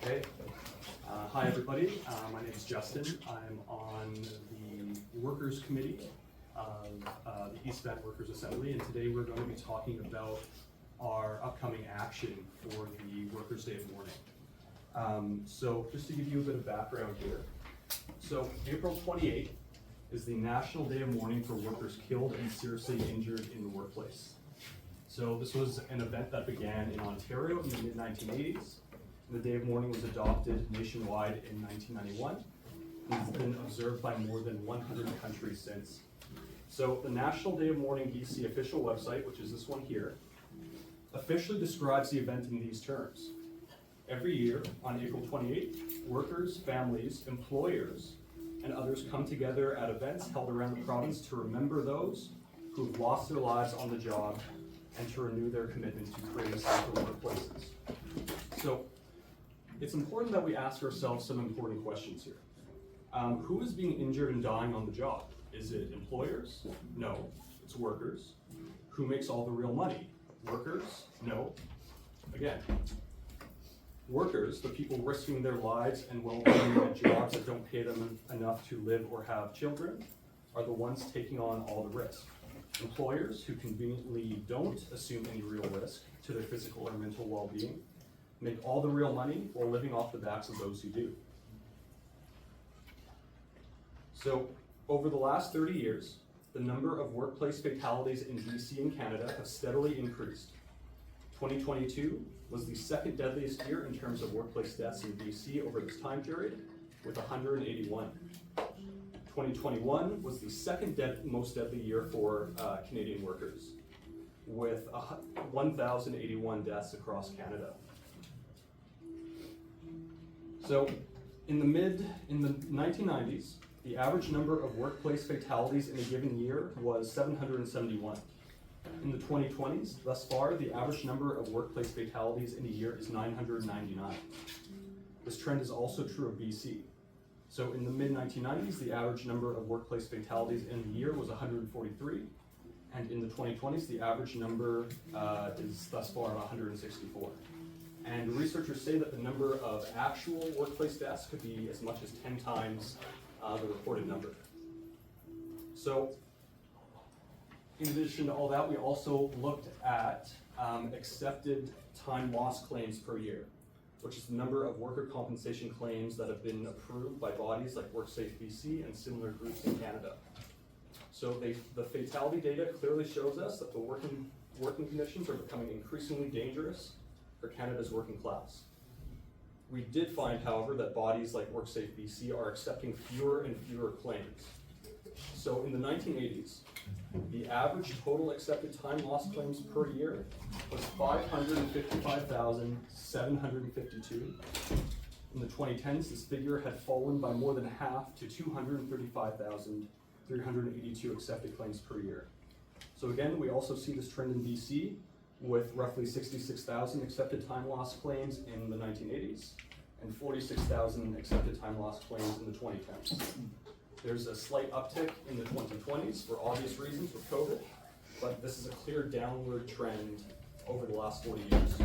Okay. Hi everybody, my name is Justin. I'm on the Workers Committee of the East Van Workers Assembly, and today we're going to be talking about our upcoming action for the Workers' Day of Mourning. So just to give you a bit of background here, so April 28th is the National Day of Mourning for workers killed and seriously injured in the workplace. So this was an event that began in Ontario in the mid-1980s. The Day of Mourning was adopted nationwide in 1991 and has been observed by more than 100 countries since. So the National Day of Mourning BC official website, which is this one here, officially describes the event in these terms. Every year on April 28th, workers, families, employers, and others come together at events held around the province to remember those who have lost their lives on the job and to renew their commitment to creating safer workplaces. So it's important that we ask ourselves some important questions here. Who is being injured and dying on the job? Is it employers? No, it's workers. Who makes all the real money? Workers? No. Again, workers, the people risking their lives and well-being at jobs that don't pay them enough to live or have children, are the ones taking on all the risk. Employers, who conveniently don't assume any real risk to their physical or mental well-being, make all the real money while living off the backs of those who do. So, over the last 30 years, the number of workplace fatalities in BC and Canada have steadily increased. 2022 was the second deadliest year in terms of workplace deaths in BC over this time period, with 181. 2021 was the second most deadly year for Canadian workers, with 1,081 deaths across Canada. So, in the 1990s, the average number of workplace fatalities in a given year was 771. In the 2020s, thus far, the average number of workplace fatalities in a year is 999. This trend is also true of BC. So in the mid-1990s, the average number of workplace fatalities in the year was 143, and in the 2020s, the average number is thus far 164. And researchers say that the number of actual workplace deaths could be as much as 10 times the reported number. So, in addition to all that, we also looked at accepted time loss claims per year, which is the number of worker compensation claims that have been approved by bodies like WorkSafe BC and similar groups in Canada. So the fatality data clearly shows us that the working conditions are becoming increasingly dangerous for Canada's working class. We did find, however, that bodies like WorkSafe BC are accepting fewer and fewer claims. So in the 1980s, the average total accepted time loss claims per year was 555,752. In the 2010s, this figure had fallen by more than half to 235,382 accepted claims per year. So again, we also see this trend in BC, with roughly 66,000 accepted time loss claims in the 1980s and 46,000 accepted time loss claims in the 2010s. There's a slight uptick in the 2020s for obvious reasons with COVID, but this is a clear downward trend over the last 40 years.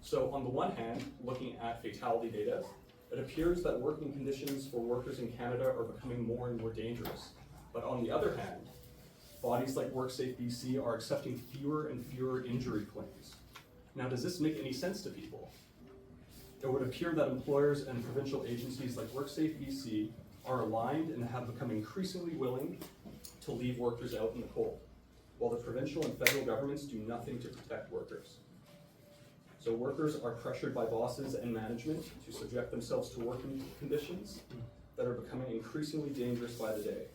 So on the one hand, looking at fatality data, it appears that working conditions for workers in Canada are becoming more and more dangerous. But on the other hand, bodies like WorkSafe BC are accepting fewer and fewer injury claims. Now, does this make any sense to people? It would appear that employers and provincial agencies like WorkSafe BC are aligned and have become increasingly willing to leave workers out in the cold, while the provincial and federal governments do nothing to protect workers. So workers are pressured by bosses and management to subject themselves to working conditions that are becoming increasingly dangerous by the day.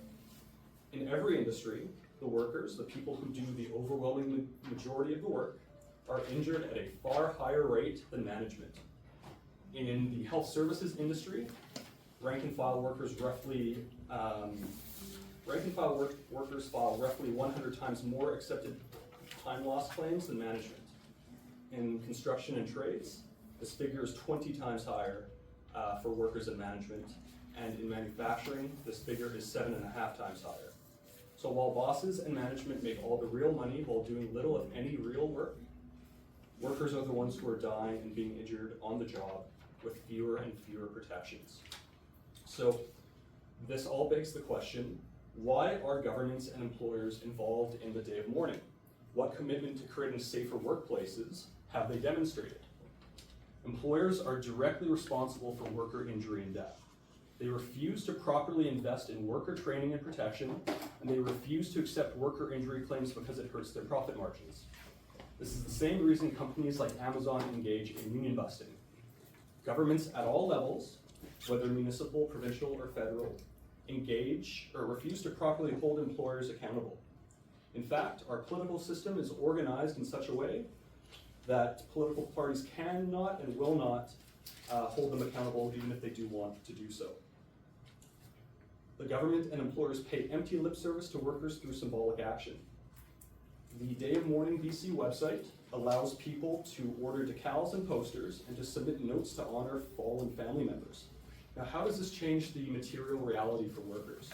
In every industry, the workers, the people who do the overwhelming majority of the work, are injured at a far higher rate than management. In the health services industry, rank and file workers file roughly 100 times more accepted time loss claims than management. In construction and trades, this figure is 20 times higher for workers and management, and in manufacturing, this figure is 7.5 times higher. So while bosses and management make all the real money while doing little if any real work, workers are the ones who are dying and being injured on the job with fewer and fewer protections. So this all begs the question, why are governments and employers involved in the Day of Mourning? What commitment to creating safer workplaces have they demonstrated? Employers are directly responsible for worker injury and death. They refuse to properly invest in worker training and protection, and they refuse to accept worker injury claims because it hurts their profit margins. This is the same reason companies like Amazon engage in union busting. Governments at all levels, whether municipal, provincial, or federal, engage or refuse to properly hold employers accountable. In fact, our political system is organized in such a way that political parties cannot and will not hold them accountable even if they do want to do so. The government and employers pay empty lip service to workers through symbolic action. The Day of Mourning BC website allows people to order decals and posters and to submit notes to honor fallen family members. Now, how does this change the material reality for workers?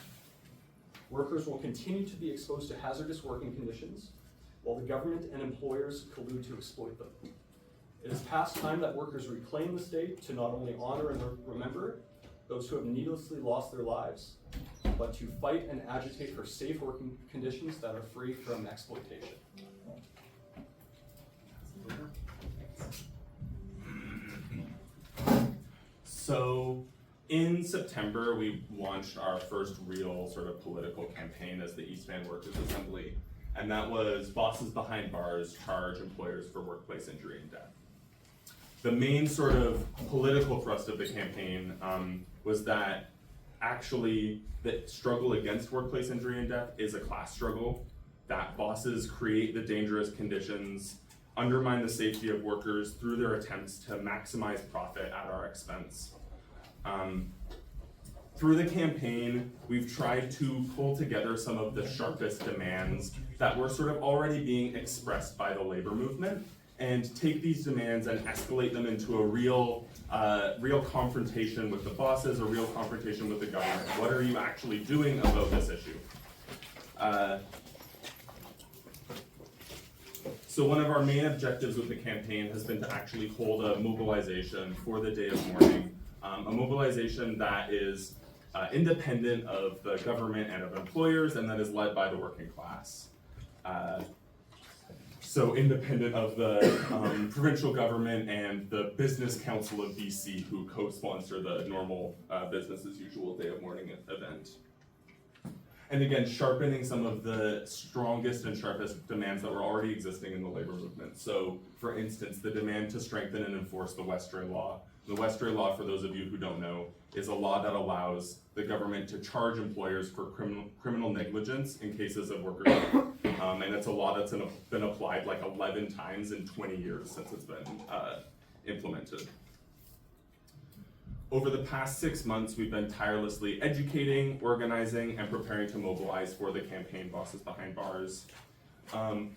Workers will continue to be exposed to hazardous working conditions, while the government and employers collude to exploit them. It is past time that workers reclaim the state to not only honor and remember those who have needlessly lost their lives, but to fight and agitate for safe working conditions that are free from exploitation. So in September, we launched our first real sort of political campaign as the East Van Workers Assembly, and that was Bosses Behind Bars Charge Employers for Workplace Injury and Death. The main sort of political thrust of the campaign was that actually the struggle against workplace injury and death is a class struggle, that bosses create the dangerous conditions, undermine the safety of workers through their attempts to maximize profit at our expense. Through the campaign, we've tried to pull together some of the sharpest demands that were sort of already being expressed by the labor movement, and take these demands and escalate them into a real confrontation with the bosses, a real confrontation with the government. What are you actually doing about this issue? So one of our main objectives with the campaign has been to actually hold a mobilization for the Day of Mourning, a mobilization that is independent of the government and of employers, and that is led by the working class. So independent of the provincial government and the Business Council of BC, who co-sponsor the normal business as usual Day of Mourning event. And again, sharpening some of the strongest and sharpest demands that were already existing in the labor movement. So for instance, the demand to strengthen and enforce the Westray Law. The Westray Law, for those of you who don't know, is a law that allows the government to charge employers for criminal negligence in cases of worker death. And it's a law that's been applied like 11 times in 20 years since it's been implemented. Over the past 6 months, we've been tirelessly educating, organizing, and preparing to mobilize for the campaign Bosses Behind Bars.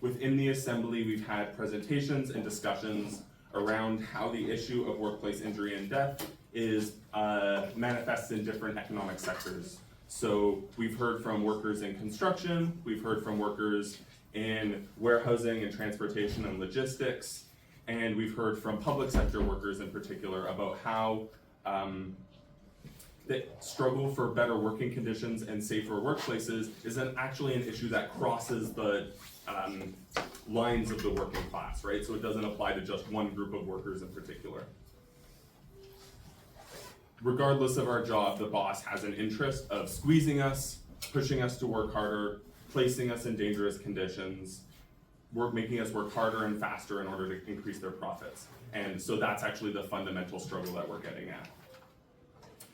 Within the Assembly, we've had presentations and discussions around how the issue of workplace injury and death is manifests in different economic sectors. So we've heard from workers in construction, we've heard from workers in warehousing and transportation and logistics, and we've heard from public sector workers in particular about how the struggle for better working conditions and safer workplaces is actually an issue that crosses the lines of the working class, right? So it doesn't apply to just one group of workers in particular. Regardless of our job, the boss has an interest of squeezing us, pushing us to work harder, placing us in dangerous conditions, making us work harder and faster in order to increase their profits. And so that's actually the fundamental struggle that we're getting at.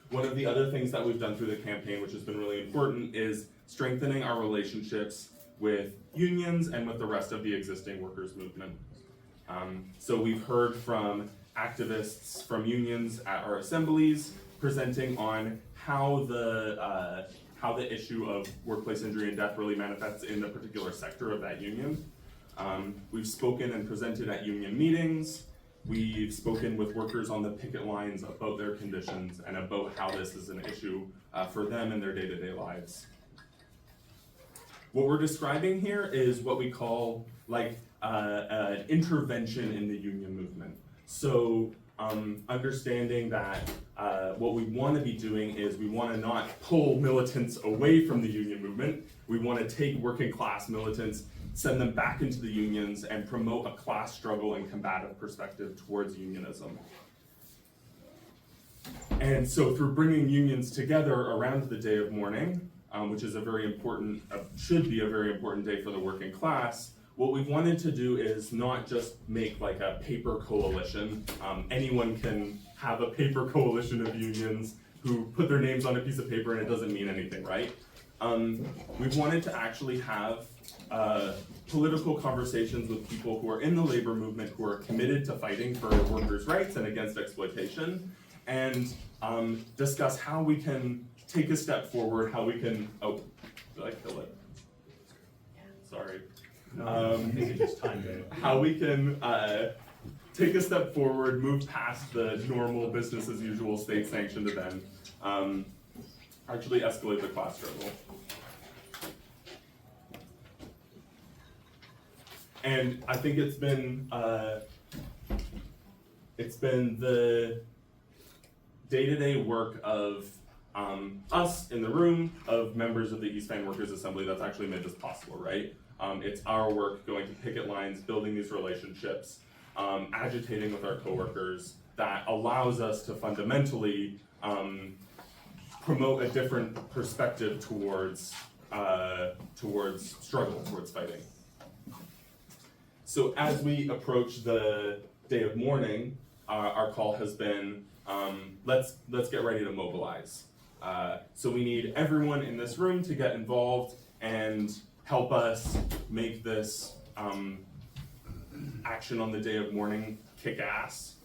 One of the other things that we've done through the campaign, which has been really important, is strengthening our relationships with unions and with the rest of the existing workers' movement. So we've heard from activists from unions at our assemblies presenting on how the issue of workplace injury and death really manifests in the particular sector of that union. We've spoken and presented at union meetings. We've spoken with workers on the picket lines about their conditions and about how this is an issue for them in their day-to-day lives. What we're describing here is what we call like an intervention in the union movement. So understanding that what we want to be doing is we want to not pull militants away from the union movement. We want to take working class militants, send them back into the unions, and promote a class struggle and combative perspective towards unionism. And so through bringing unions together around the Day of Mourning, which is a very important, should be a very important day for the working class, what we've wanted to do is not just make like a paper coalition. Anyone can have a paper coalition of unions who put their names on a piece of paper and it doesn't mean anything, right? We've wanted to actually have political conversations with people who are in the labor movement, who are committed to fighting for workers' rights and against exploitation, and discuss how we can take a step forward, how we can, oh, did I kill it? Sorry. I think it's just time to. How we can take a step forward, move past the normal business as usual state sanctioned event, actually escalate the class struggle. And I think it's been the day-to-day work of us in the room, of members of the East Van Workers Assembly that's actually made this possible, right? It's our work going to picket lines, building these relationships, agitating with our coworkers that allows us to fundamentally promote a different perspective towards struggle, towards fighting. So as we approach the Day of Mourning, our call has been, let's get ready to mobilize. So we need everyone in this room to get involved and help us make this action on the Day of Mourning kick ass.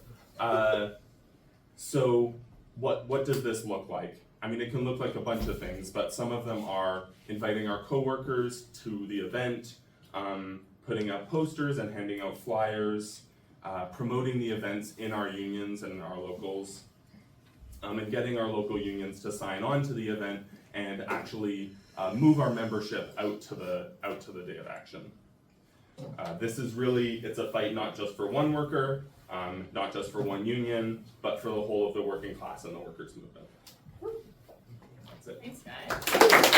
So what does this look like? I mean, it can look like a bunch of things, but some of them are inviting our coworkers to the event, putting up posters and handing out flyers, promoting the events in our unions and our locals, and getting our local unions to sign on to the event and actually move our membership out to the day of action. This is really, it's a fight not just for one worker, not just for one union, but for the whole of the working class and the workers' movement. That's it. Thanks, guys.